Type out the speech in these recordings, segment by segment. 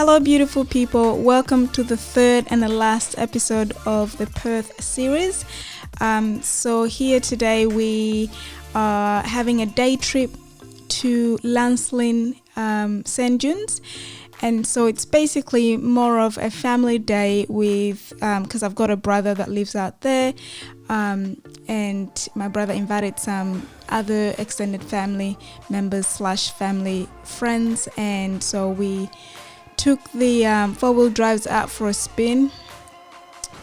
Hello beautiful people, welcome to the third and the last episode of the Perth series. So here today we are having a day trip to Lancelin Sand dunes, and so it's basically more of a family day with because I've got a brother that lives out there, and my brother invited some other extended family members / family friends, and so we took the 4-wheel drives out for a spin,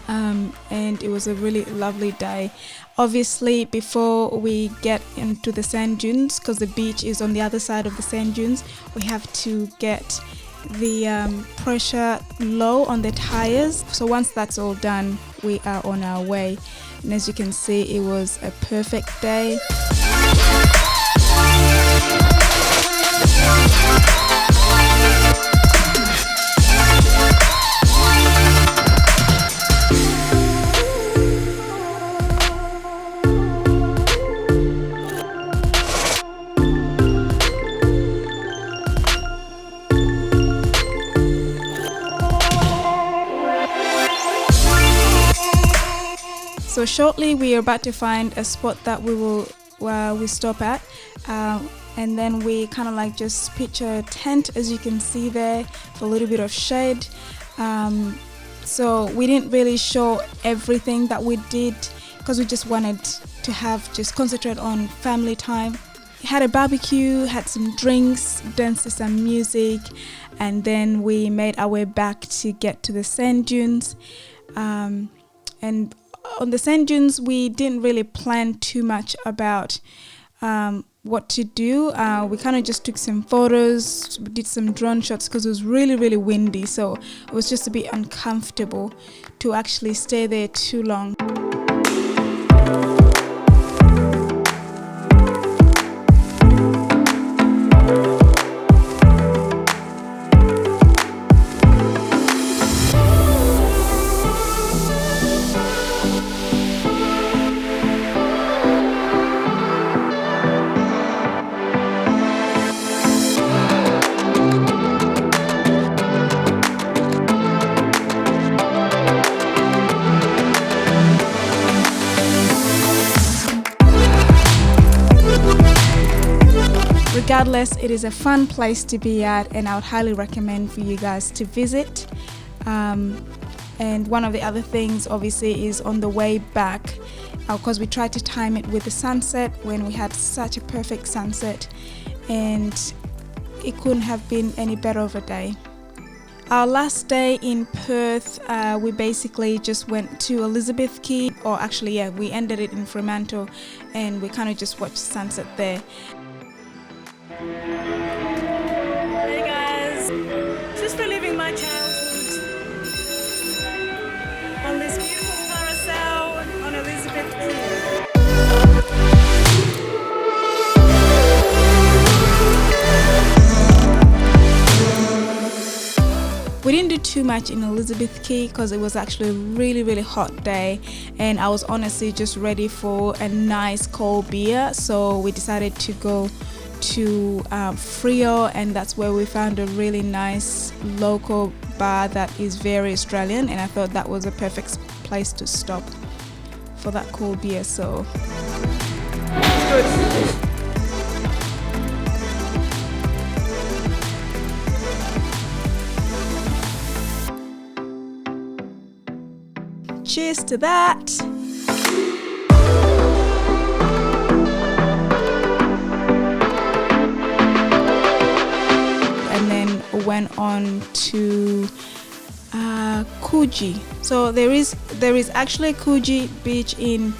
and it was a really lovely day. Obviously, before we get into the sand dunes, because the beach is on the other side of the sand dunes, we have to get the pressure low on the tires. So once that's all done, we are on our way. And as you can see, it was a perfect day. So shortly we are about to find a spot that we stop at, and then we kind of like just pitch a tent, as you can see there, for a little bit of shade. So we didn't really show everything that we did because we just wanted to just concentrate on family time. We had a barbecue, had some drinks, danced to some music, and then we made our way back to get to the sand dunes. And on the sand dunes, we didn't really plan too much about what to do. We kind of just took some photos, we did some drone shots because it was really, really windy. So it was just a bit uncomfortable to actually stay there too long. Regardless, it is a fun place to be at, and I would highly recommend for you guys to visit. And one of the other things obviously is on the way back, because we tried to time it with the sunset when we had such a perfect sunset, and it couldn't have been any better of a day. Our last day in Perth, we basically just went to Elizabeth Key, or actually we ended it in Fremantle, and we kind of just watched sunset there. Hey guys, just reliving my childhood on this beautiful carousel on Elizabeth Key. We didn't do too much in Elizabeth Key because it was actually a really, really hot day, and I was honestly just ready for a nice cold beer, so we decided to go to Frio, and that's where we found a really nice local bar that is very Australian, and I thought that was a perfect place to stop for that cold beer. So cheers to that. Went on to Coogee. So there is actually a Coogee beach in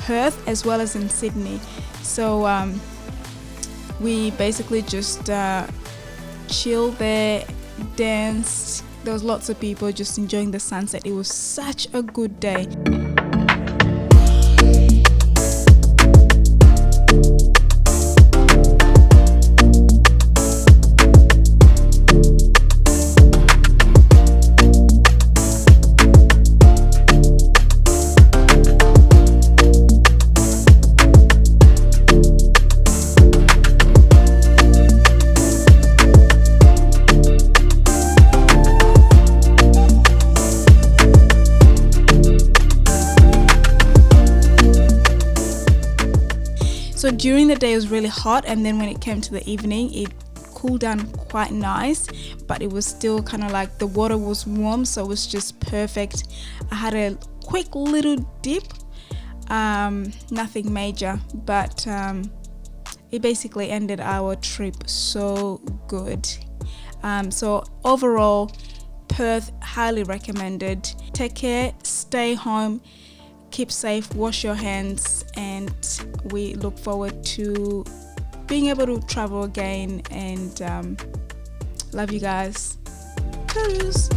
Perth as well as in Sydney. So we basically just chilled there, danced. There was lots of people just enjoying the sunset. It was such a good day. So during the day it was really hot, and then when it came to the evening it cooled down quite nice, but it was still kind of like the water was warm, so it was just perfect. I had a quick little dip, nothing major, but it basically ended our trip so good. So overall, Perth, highly recommended. Take care, stay home, keep safe, wash your hands, and we look forward to being able to travel again, and love you guys. Cheers.